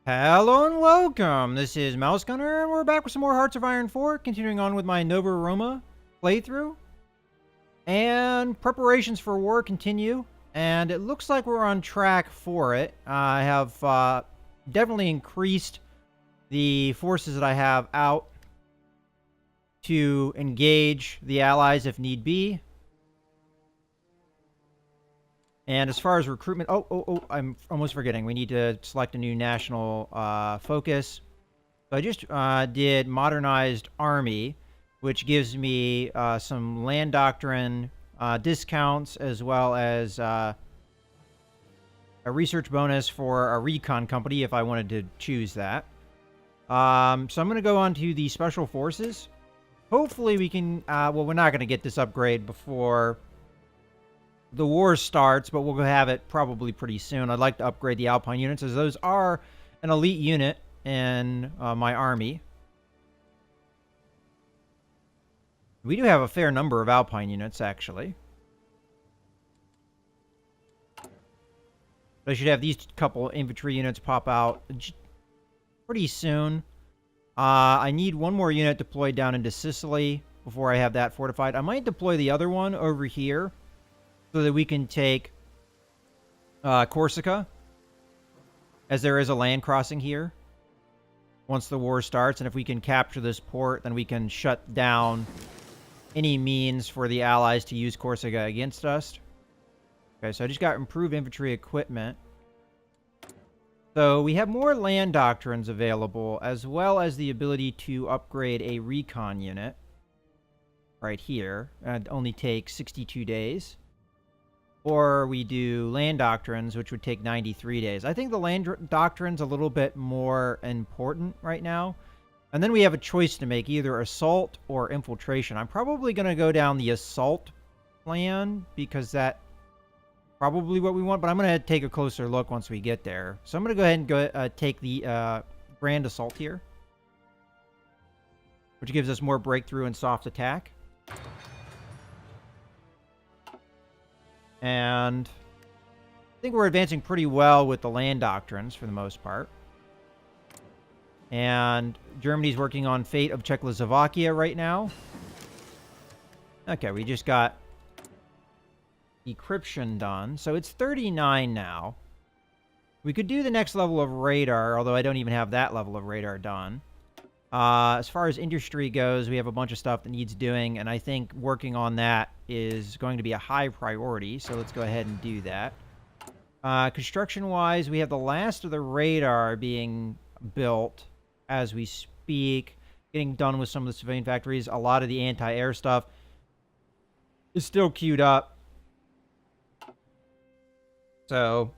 Hello and welcome. This is Mouse Gunner, and we're back with some more Hearts of Iron 4, continuing on with my Nova Roma playthrough. And preparations for war continue, and it looks like we're on track for it. I have definitely increased the forces that I have out to engage the allies if need be. And as far as recruitment, I'm almost forgetting. We need to select a new national focus. So I just did modernized army, which gives me some land doctrine discounts, as well as a research bonus for a recon company if I wanted to choose that. So I'm going to go on to the special forces. Hopefully we can, well, we're not going to get this upgrade before the war starts, but we'll have it probably pretty soon. I'd like to upgrade the Alpine units, as those are an elite unit in my army. We do have a fair number of Alpine units, actually. I should have these couple infantry units pop out pretty soon. I need one more unit deployed down into Sicily before I have that fortified. I might deploy the other one over here so that we can take Corsica, as there is a land crossing here once the war starts. And if we can capture this port, then we can shut down any means for the allies to use Corsica against us. Okay, so I just got improved infantry equipment. So we have more land doctrines available, as well as the ability to upgrade a recon unit right here. It'd only take 62 days. Or we do land doctrines, which would take 93 days. I think the land doctrine's a little bit more important right now. And then we have a choice to make, either assault or infiltration. I'm probably going to go down the assault plan, because that's probably what we want. But I'm going to take a closer look once we get there. So I'm going to go ahead and take the grand assault here, which gives us more breakthrough and soft attack. And I think we're advancing pretty well with the land doctrines for the most part. And Germany's working on fate of Czechoslovakia right now. Okay, we just got decryption done. So it's 39 now. We could do the next level of radar, although I don't even have that level of radar done. As far as industry goes, we have a bunch of stuff that needs doing, and I think working on that is going to be a high priority, so let's go ahead and do that. Construction-wise, we have the last of the radar being built as we speak, getting done with some of the civilian factories. A lot of the anti-air stuff is still queued up. So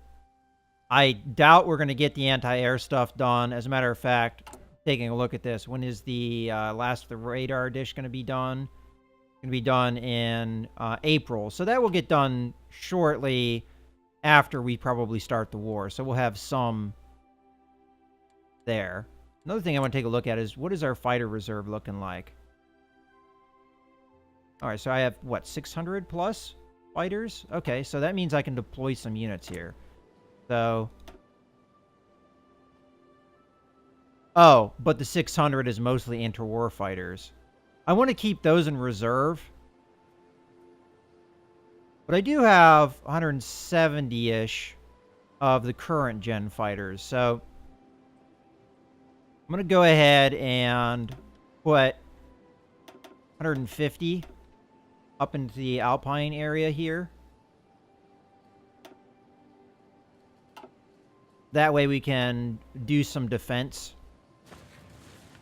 I doubt we're going to get the anti-air stuff done. As a matter of fact, taking a look at this, when is the last of the radar dish going to be done? It's going to be done in April. So that will get done shortly after we probably start the war. So we'll have some there. Another thing I want to take a look at is, what is our fighter reserve looking like? All right, so I have, what, 600 plus fighters? Okay, so that means I can deploy some units here. So... oh, but the 600 is mostly interwar fighters. I want to keep those in reserve. But I do have 170-ish of the current gen fighters. So I'm going to go ahead and put 150 up into the Alpine area here. That way we can do some defense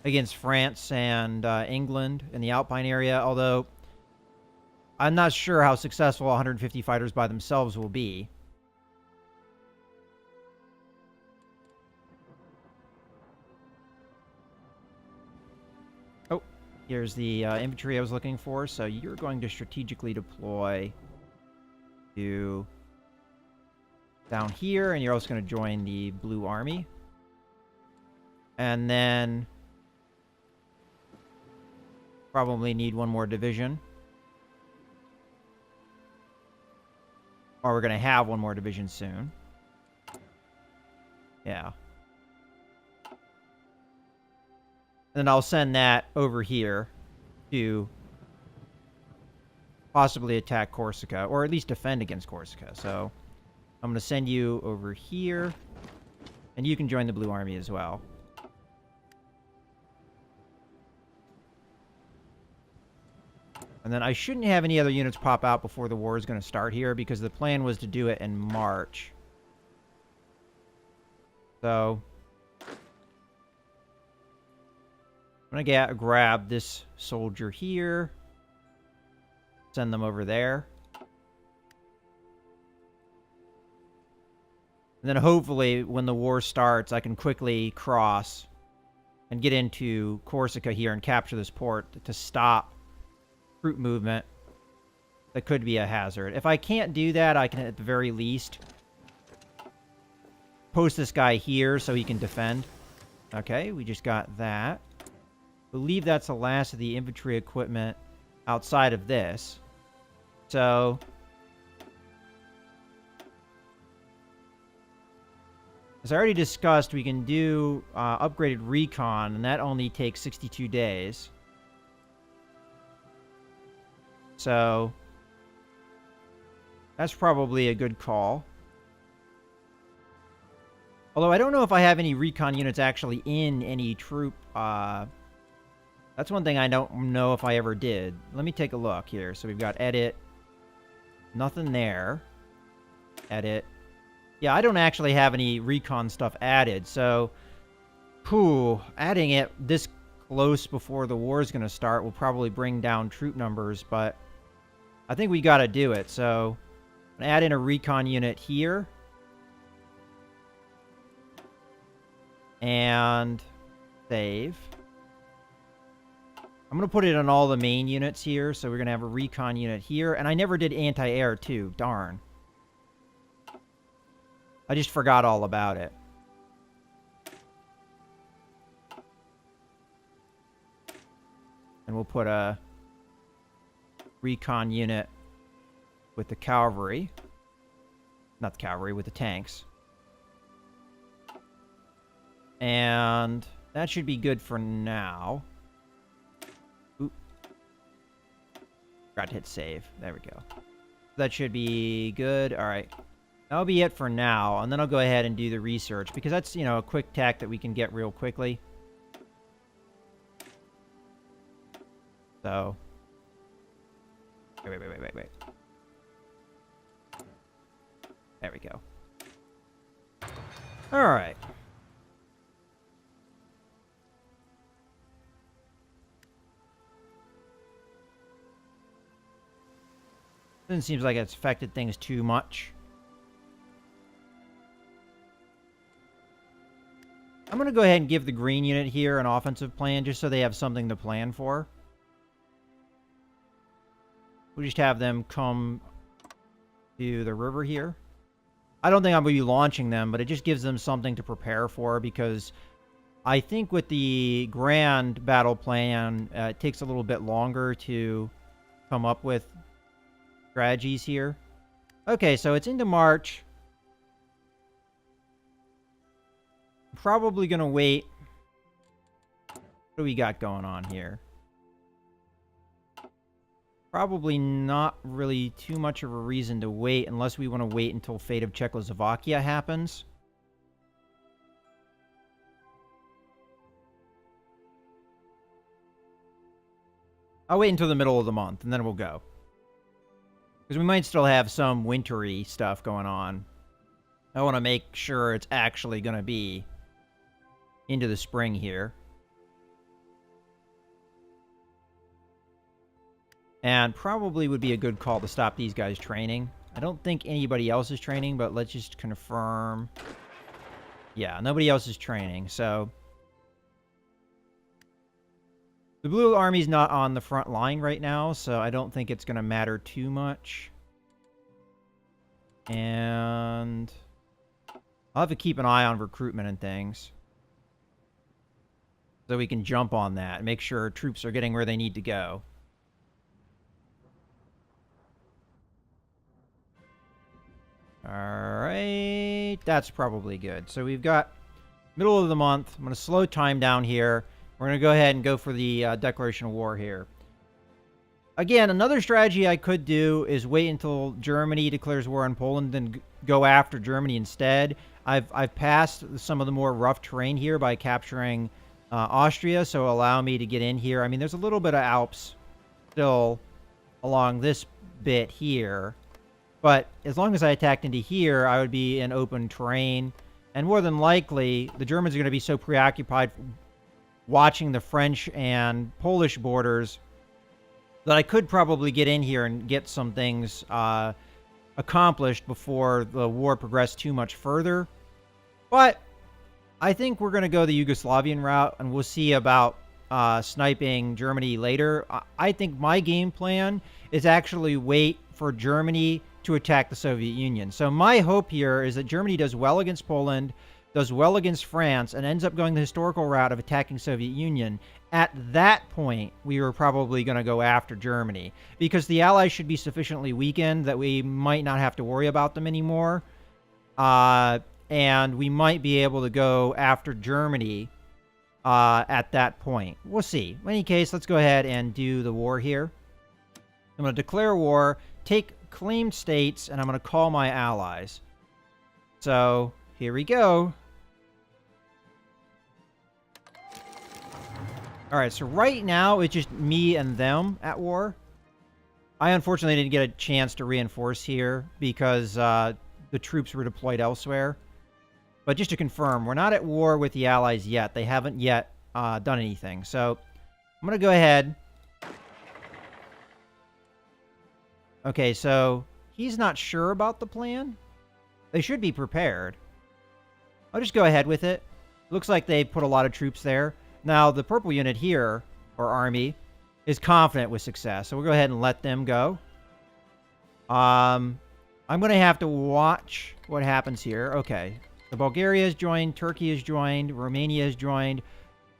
against France and England in the Alpine area, although I'm not sure how successful 150 fighters by themselves will be. Oh, here's the infantry I was looking for. So you're going to strategically deploy to down here, and you're also going to join the Blue Army. And then probably need one more division. Or we're going to have one more division soon. Yeah. And then I'll send that over here to possibly attack Corsica, or at least defend against Corsica. So I'm going to send you over here, and you can join the Blue Army as well. And then I shouldn't have any other units pop out before the war is going to start here, because the plan was to do it in March. So I'm going to grab this soldier here. Send them over there. And then hopefully when the war starts, I can quickly cross and get into Corsica here and capture this port to stop troop movement that could be a hazard. If I can't do that, I can at the very least post this guy here so he can defend. Okay, we just got that. I believe that's the last of the infantry equipment outside of this. So as I already discussed, we can do upgraded recon, and that only takes 62 days. So that's probably a good call. Although I don't know if I have any recon units actually in any troop. That's one thing I don't know if I ever did. Let me take a look here. So we've got edit. Nothing there. Edit. Yeah, I don't actually have any recon stuff added. So, adding it this close before the war is going to start will probably bring down troop numbers. But I think we got to do it. So I'm going to add in a recon unit here. And save. I'm going to put it on all the main units here. So we're going to have a recon unit here. And I never did anti-air too. Darn. I just forgot all about it. And we'll put a recon unit with the cavalry. Not the cavalry, with the tanks. And that should be good for now. Oop. Forgot to hit save. There we go. That should be good. All right. That'll be it for now. And then I'll go ahead and do the research, because that's, you know, a quick tack that we can get real quickly. So. Wait. There we go. All right. Doesn't seem like it's affected things too much. I'm going to go ahead and give the green unit here an offensive plan, just so they have something to plan for. We'll just have them come to the river here. I don't think I'm going to be launching them, but it just gives them something to prepare for, because I think with the grand battle plan, it takes a little bit longer to come up with strategies here. Okay, so it's into March. Probably gonna wait. What do we got going on here? Probably not really too much of a reason to wait, unless we want to wait until Fate of Czechoslovakia happens. I'll wait until the middle of the month, and then we'll go. Because we might still have some wintry stuff going on. I want to make sure it's actually going to be into the spring here. And probably would be a good call to stop these guys training. I don't think anybody else is training, but let's just confirm. Yeah, nobody else is training, so the Blue Army's not on the front line right now, so I don't think it's going to matter too much. And I'll have to keep an eye on recruitment and things, so we can jump on that and make sure troops are getting where they need to go. Alright, that's probably good. So we've got middle of the month. I'm going to slow time down here. We're going to go ahead and go for the declaration of war here. Again, another strategy I could do is wait until Germany declares war on Poland and go after Germany instead. I've passed some of the more rough terrain here by capturing Austria, so allow me to get in here. I mean, there's a little bit of Alps still along this bit here, but as long as I attacked into here, I would be in open terrain, and more than likely, the Germans are going to be so preoccupied watching the French and Polish borders that I could probably get in here and get some things accomplished before the war progressed too much further. But I think we're going to go the Yugoslavian route, and we'll see about sniping Germany later. I think my game plan is actually wait for Germany to attack the Soviet Union. So my hope here is that Germany does well against Poland, does well against France, and ends up going the historical route of attacking Soviet Union. At that point, we were probably going to go after Germany, because the Allies should be sufficiently weakened that we might not have to worry about them anymore. And we might be able to go after Germany at that point. We'll see. In any case, let's go ahead and do the war here. I'm going to declare war, take claimed states, and I'm going to call my allies. So, here we go. Alright, so right now, it's just me and them at war. I unfortunately didn't get a chance to reinforce here because the troops were deployed elsewhere. But just to confirm, we're not at war with the Allies yet. They haven't yet done anything. So, I'm going to go ahead. Okay, so he's not sure about the plan. They should be prepared. I'll just go ahead with it. Looks like they put a lot of troops there. Now, the purple unit here, or army, is confident with success. So we'll go ahead and let them go. I'm going to have to watch what happens here. Okay. The Bulgaria has joined. Turkey has joined. Romania has joined.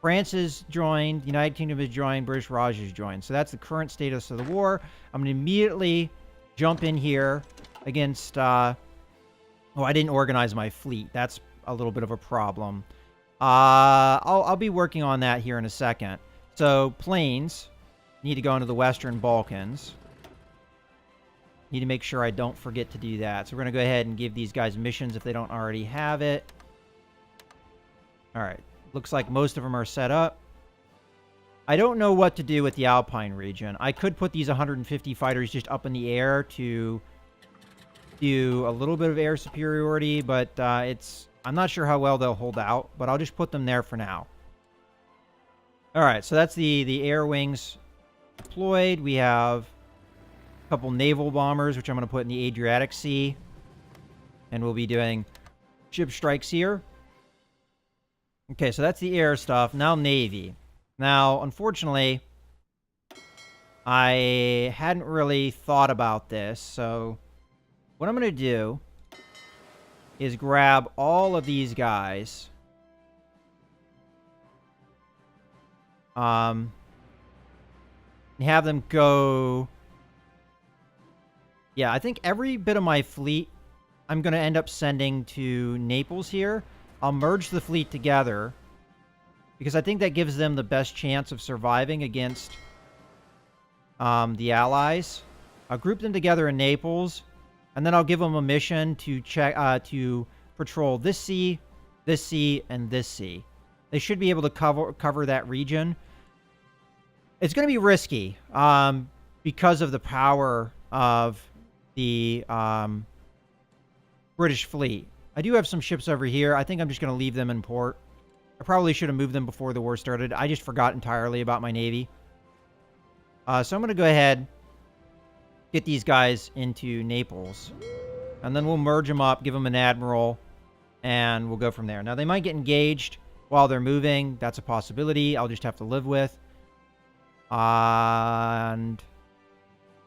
France has joined. The United Kingdom has joined. British Raj has joined. So that's the current status of the war. I'm going to immediately jump in here against... oh, I didn't organize my fleet. That's a little bit of a problem. I'll be working on that here in a second. So, planes need to go into the Western Balkans. Need to make sure I don't forget to do that. So we're going to go ahead and give these guys missions if they don't already have it. Alright. Looks like most of them are set up. I don't know what to do with the Alpine region. I could put these 150 fighters just up in the air to do a little bit of air superiority, but I'm not sure how well they'll hold out, but I'll just put them there for now. Alright, so that's the air wings deployed. We have a couple naval bombers, which I'm going to put in the Adriatic Sea. And we'll be doing ship strikes here. Okay, so that's the air stuff. Now Navy. Now, unfortunately, I hadn't really thought about this, so what I'm going to do is grab all of these guys. And have them go... Yeah, I think every bit of my fleet I'm going to end up sending to Naples here. I'll merge the fleet together because I think that gives them the best chance of surviving against the Allies. I'll group them together in Naples, and then I'll give them a mission to check to patrol this sea, and this sea. They should be able to cover that region. It's going to be risky because of the power of the British fleet. I do have some ships over here. I think I'm just going to leave them in port. I probably should have moved them before the war started. I just forgot entirely about my navy. So I'm going to go ahead, get these guys into Naples, and then we'll merge them up, give them an admiral, and we'll go from there. Now, they might get engaged while they're moving. That's a possibility. I'll just have to live with. And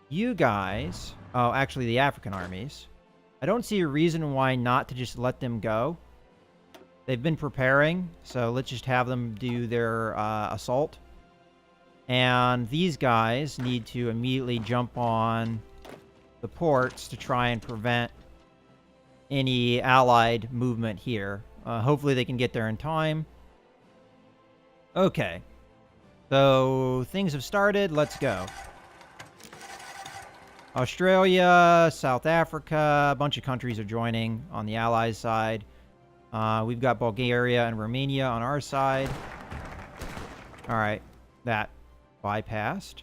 you guys... Oh, actually, the African armies. I don't see a reason why not to just let them go. They've been preparing, so let's just have them do their assault. And these guys need to immediately jump on the ports to try and prevent any Allied movement here. Hopefully they can get there in time. Okay. So, things have started. Let's go. Australia, South Africa, a bunch of countries are joining on the Allies side. We've got Bulgaria and Romania on our side. All right, that bypassed.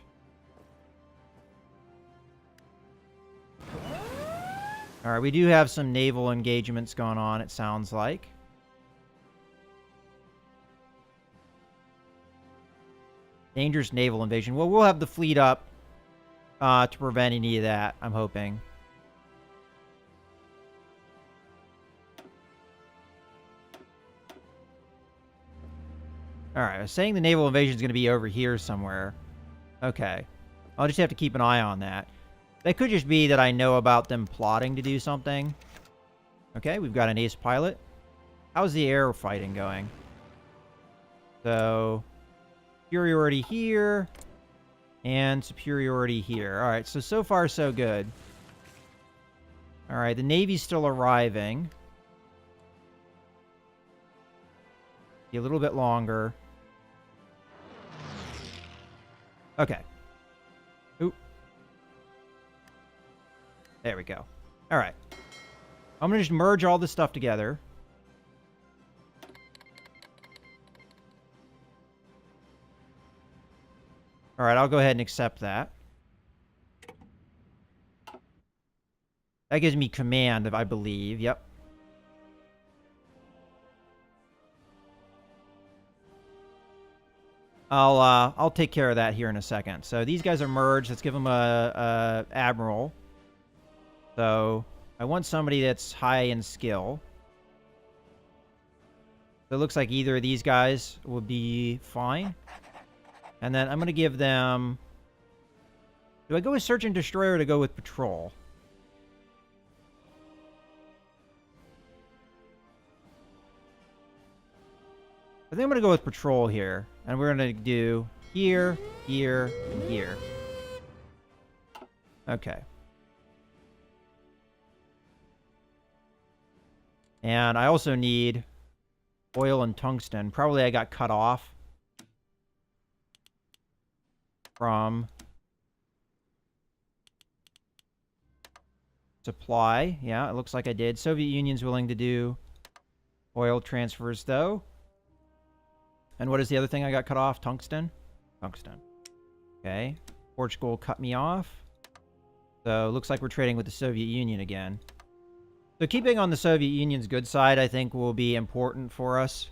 All right, we do have some naval engagements going on, it sounds like. Dangerous naval invasion. Well, we'll have the fleet up to prevent any of that, I'm hoping. All right, I was saying the naval invasion is going to be over here somewhere. Okay. I'll just have to keep an eye on that. That could just be that I know about them plotting to do something. Okay, we've got an ace pilot. How's the air fighting going? So, superiority here. And superiority here. All right, so far so good. All right, the Navy's still arriving. Be a little bit longer. Okay. Oop. There we go. All right. I'm going to just merge all this stuff together. All right, I'll go ahead and accept that. That gives me command, I believe. Yep. I'll take care of that here in a second. So these guys are merged. Let's give them a admiral. So I want somebody that's high in skill. So it looks like either of these guys will be fine. And then I'm going to give them... Do I go with search and destroy or to go with patrol? I think I'm going to go with patrol here. And we're going to do here, here, and here. Okay. And I also need oil and tungsten. Probably I got cut off from supply. Yeah, it looks like I did. Soviet Union's willing to do oil transfers, though. And what is the other thing I got cut off? Tungsten? Tungsten. Okay. Portugal cut me off. So, looks like we're trading with the Soviet Union again. So, keeping on the Soviet Union's good side, I think, will be important for us.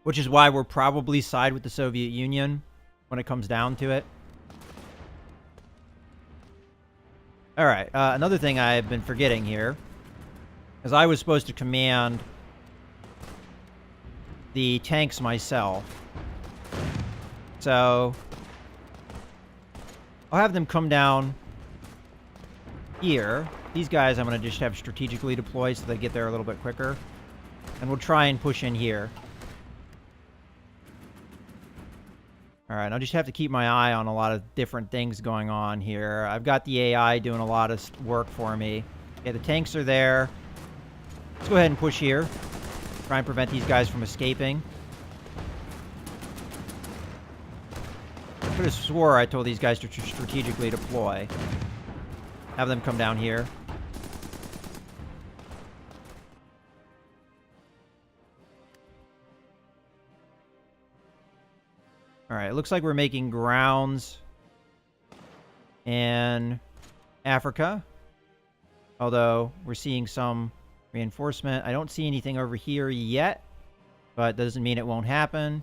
Which is why we'll probably side with the Soviet Union when it comes down to it. Alright, another thing I've been forgetting here is I was supposed to command the tanks myself. So, I'll have them come down here. These guys I'm going to just have strategically deployed so they get there a little bit quicker. And we'll try and push in here. Alright, I'll just have to keep my eye on a lot of different things going on here. I've got the AI doing a lot of work for me. Okay, the tanks are there. Let's go ahead and push here. Try and prevent these guys from escaping. I could have swore I told these guys to strategically deploy. Have them come down here. Alright, it looks like we're making grounds in Africa. Although, we're seeing some reinforcement. I don't see anything over here yet, but that doesn't mean it won't happen.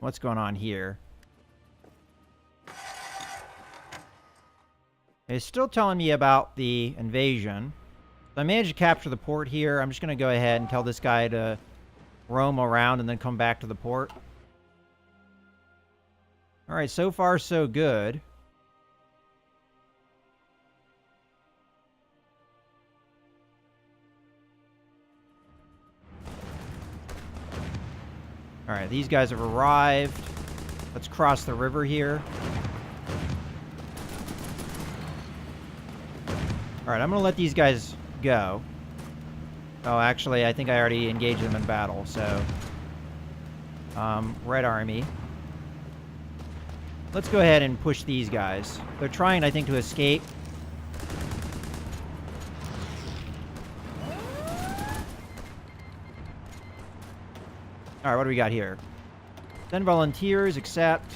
What's going on here? It's still telling me about the invasion. So I managed to capture the port here. I'm just going to go ahead and tell this guy to roam around and then come back to the port. Alright, so far so good. Alright, these guys have arrived. Let's cross the river here. Alright, I'm going to let these guys go. Oh, actually, I think I already engaged them in battle, so... Red Army. Let's go ahead and push these guys. They're trying, I think, to escape. Alright, what do we got here? Send volunteers, accept.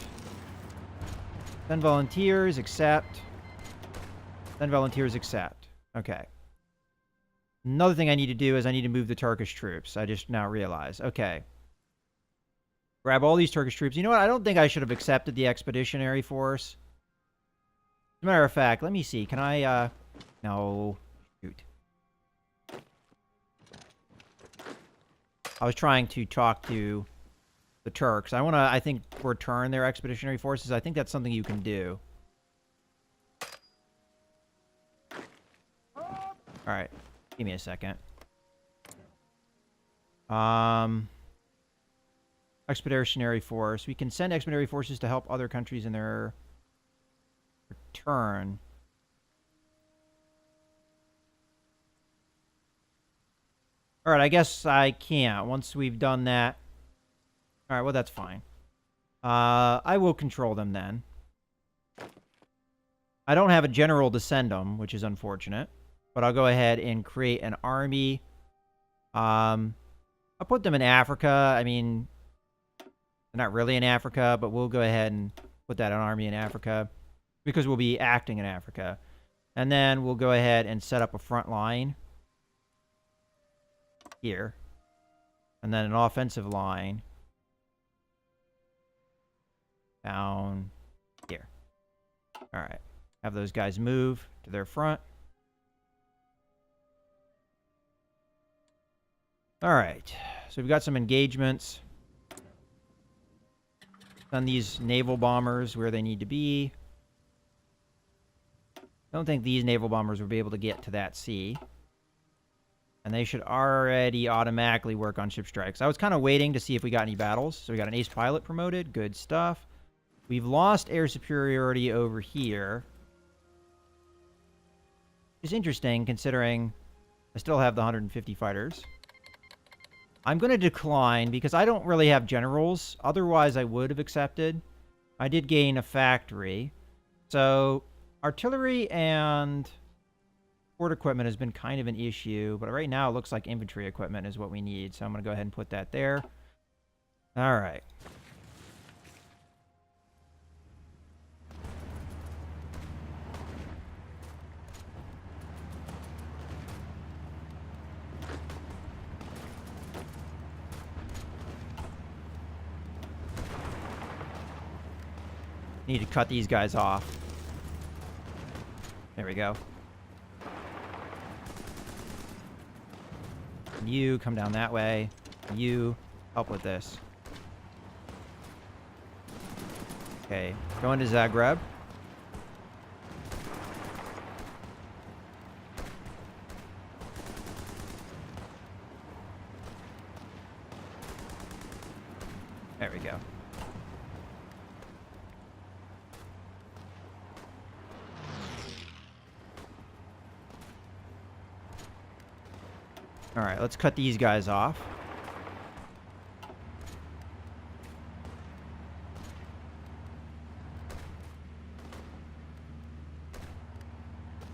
Send volunteers, accept. Send volunteers, accept. Okay. Another thing I need to do is I need to move the Turkish troops. I just now realize. Okay. Grab all these Turkish troops. You know what? I don't think I should have accepted the expeditionary force. As a matter of fact, let me see. Can I, No. Shoot. I was trying to talk to the Turks. I want to, I think, return their expeditionary forces. I think that's something you can do. Alright. Give me a second. Expeditionary force. We can send expeditionary forces to help other countries in their return. Alright, I guess I can't. Once we've done that. Alright, well, that's fine. I will control them then. I don't have a general to send them, which is unfortunate. But I'll go ahead and create an army. I'll put them in Africa. I mean, they're not really in Africa, but we'll go ahead and put that an army in Africa. Because we'll be acting in Africa. And then we'll go ahead and set up a front line. Here. And then an offensive line. Down here. Alright. Have those guys move to their front. Alright. So we've got some engagements. Send these naval bombers where they need to be. I don't think these naval bombers will be able to get to that sea. And they should already automatically work on ship strikes. I was kind of waiting to see if we got any battles. So we got an ace pilot promoted. Good stuff. We've lost air superiority over here. It's interesting considering I still have the 150 fighters. I'm going to decline because I don't really have generals. Otherwise, I would have accepted. I did gain a factory. So, artillery and port equipment has been kind of an issue. But right now, it looks like infantry equipment is what we need. So, I'm going to go ahead and put that there. All right. Need to cut these guys off. There we go. You come down that way. You help with this. Okay, going to Zagreb. There we go. All right, let's cut these guys off.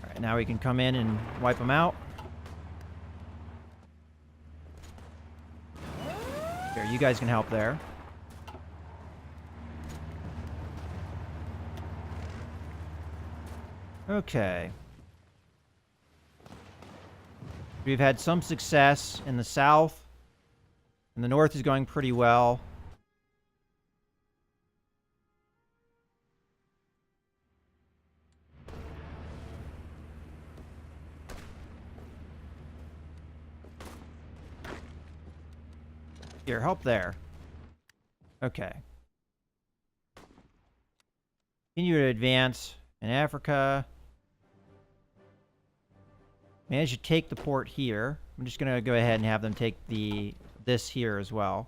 All right, now we can come in and wipe them out. Here, you guys can help there. Okay. We've had some success in the south. And the north is going pretty well. Here, help there. Okay. Continue to advance in Africa. Managed to take the port here. I'm just going to go ahead and have them take this here as well.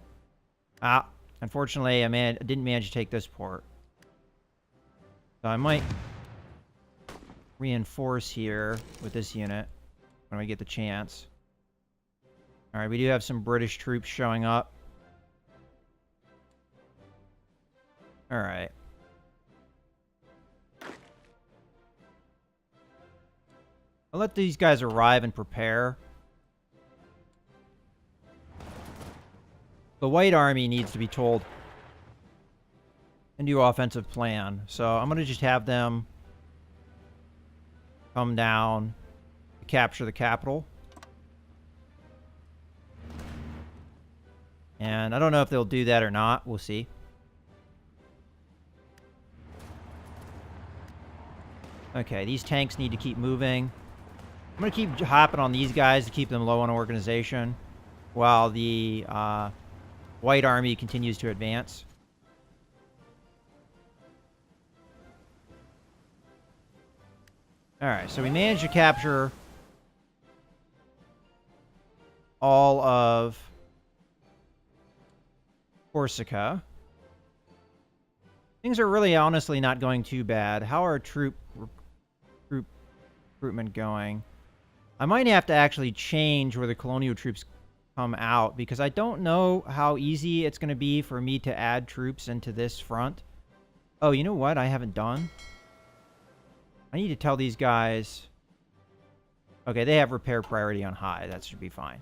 Unfortunately, I didn't manage to take this port. So I might reinforce here with this unit when we get the chance. Alright, we do have some British troops showing up. Alright. I'll let these guys arrive and prepare. The White Army needs to be told a new offensive plan. So I'm going to just have them come down, capture the capital. And I don't know if they'll do that or not. We'll see. Okay, these tanks need to keep moving. I'm going to keep hopping on these guys to keep them low on organization while the White Army continues to advance. Alright, so we managed to capture all of Corsica. Things are really honestly not going too bad. How are troop recruitment going? I might have to actually change where the colonial troops come out because I don't know how easy it's going to be for me to add troops into this front. Oh, you know what I haven't done? I need to tell these guys... Okay, they have repair priority on high. That should be fine.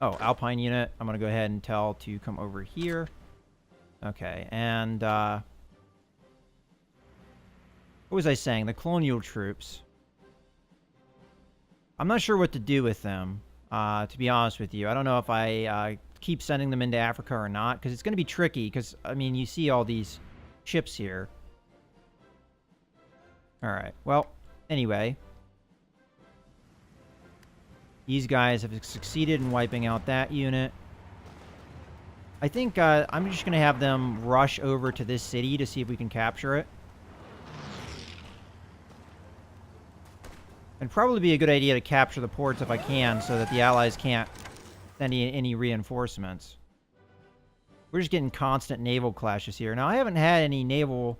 Oh, Alpine unit. I'm going to go ahead and tell to come over here. Okay, and... what was I saying? The colonial troops. I'm not sure what to do with them, to be honest with you. I don't know if I keep sending them into Africa or not, because it's going to be tricky, because, I mean, you see all these ships here. Alright, well, anyway. These guys have succeeded in wiping out that unit. I think I'm just going to have them rush over to this city to see if we can capture it. It'd probably be a good idea to capture the ports if I can, so that the Allies can't send any reinforcements. We're just getting constant naval clashes here. Now, I haven't had any naval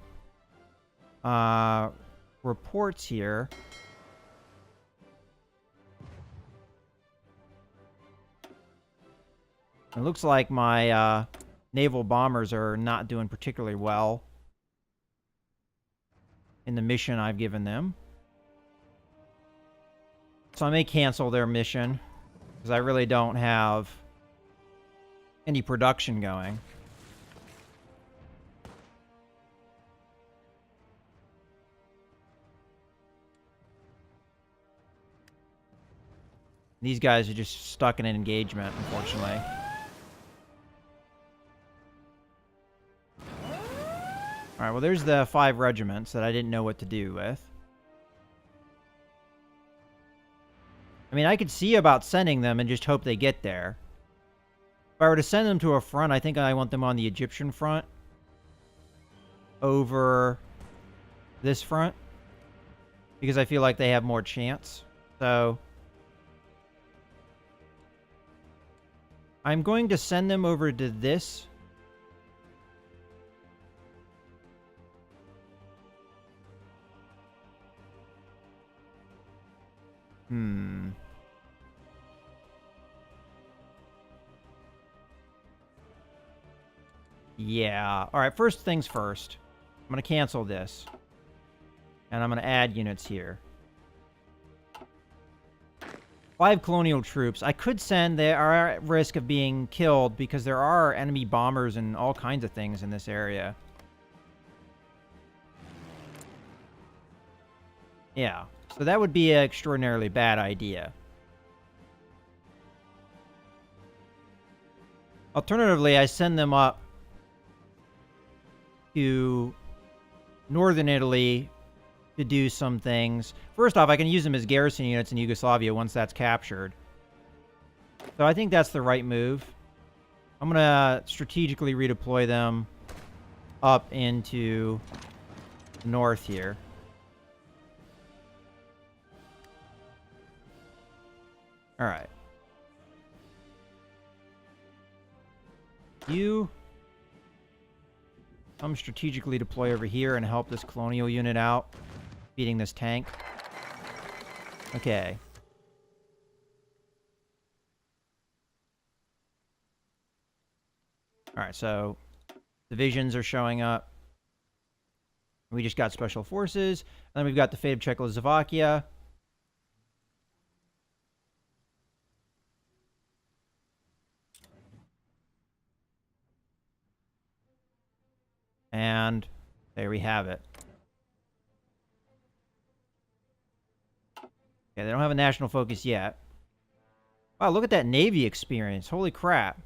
reports here. It looks like my naval bombers are not doing particularly well in the mission I've given them. So I may cancel their mission, because I really don't have any production going. These guys are just stuck in an engagement, unfortunately. Alright, well there's the 5 regiments that I didn't know what to do with. I mean, I could see about sending them and just hope they get there. If I were to send them to a front, I think I want them on the Egyptian front over this front, because I feel like they have more chance. So I'm going to send them over to this. Yeah. Alright, first things first. I'm going to cancel this. And I'm going to add units here. 5 colonial troops. I could send... They are at risk of being killed because there are enemy bombers and all kinds of things in this area. Yeah. So that would be an extraordinarily bad idea. Alternatively, I send them up to northern Italy to do some things. First off, I can use them as garrison units in Yugoslavia once that's captured. So I think that's the right move. I'm going to strategically redeploy them up into the north here. Alright. I'm strategically deploy over here and help this colonial unit out, beating this tank. Okay. Alright, so divisions are showing up. We just got special forces. And then we've got the fate of Czechoslovakia. And there we have it. Okay, they don't have a national focus yet. Wow, look at that Navy experience. Holy crap.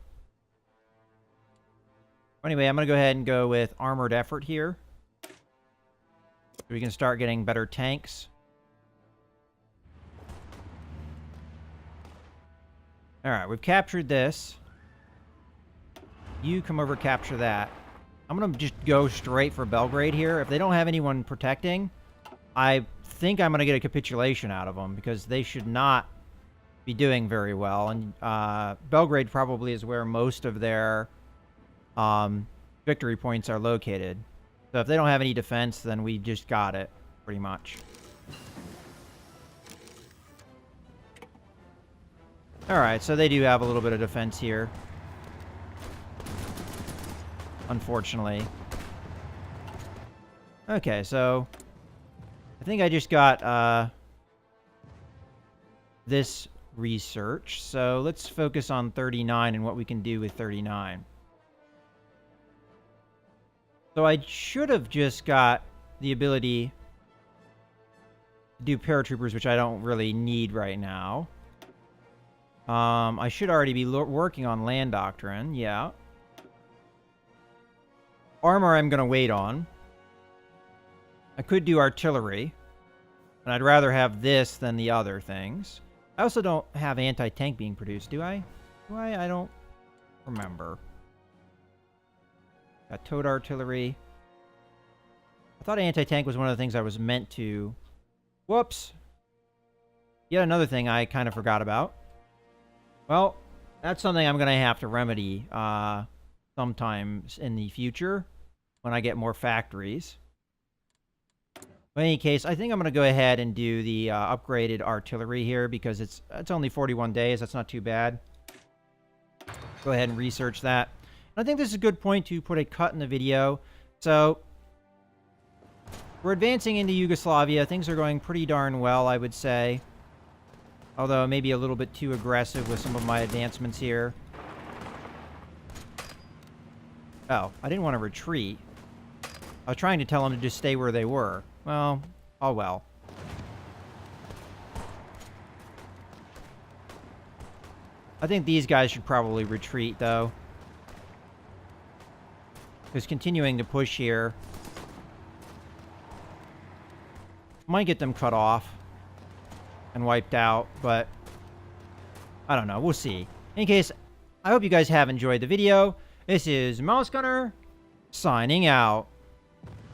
Anyway, I'm going to go ahead and go with armored effort here. So we can start getting better tanks. Alright, we've captured this. You come over, capture that. I'm going to just go straight for Belgrade here. If they don't have anyone protecting, I think I'm going to get a capitulation out of them, because they should not be doing very well. And Belgrade probably is where most of their victory points are located. So if they don't have any defense, then we just got it, pretty much. Alright, so they do have a little bit of defense here. Unfortunately. Okay, so I think I just got this research. So let's focus on 39 and what we can do with 39. So I should have just got the ability to do paratroopers, which I don't really need right now. I should already be working on land doctrine, yeah. Armor I'm going to wait on. I could do artillery, and I'd rather have this than the other things. I also don't have anti-tank being produced, do I? Do I? I don't remember. Got towed artillery. I thought anti-tank was one of the things I was meant to... Whoops! Yet another thing I kind of forgot about. Well, that's something I'm going to have to remedy sometimes in the future when I get more factories. But in any case, I think I'm going to go ahead and do the upgraded artillery here, because it's only 41 days. That's not too bad. Go ahead and research that. I think this is a good point to put a cut in the video. So, we're advancing into Yugoslavia. Things are going pretty darn well, I would say. Although, maybe a little bit too aggressive with some of my advancements here. Oh, I didn't want to retreat. I was trying to tell them to just stay where they were. Well, oh well. I think these guys should probably retreat, though. Because continuing to push here might get them cut off and wiped out, but I don't know. We'll see. In any case, I hope you guys have enjoyed the video. This is Mouse Gunner, signing out.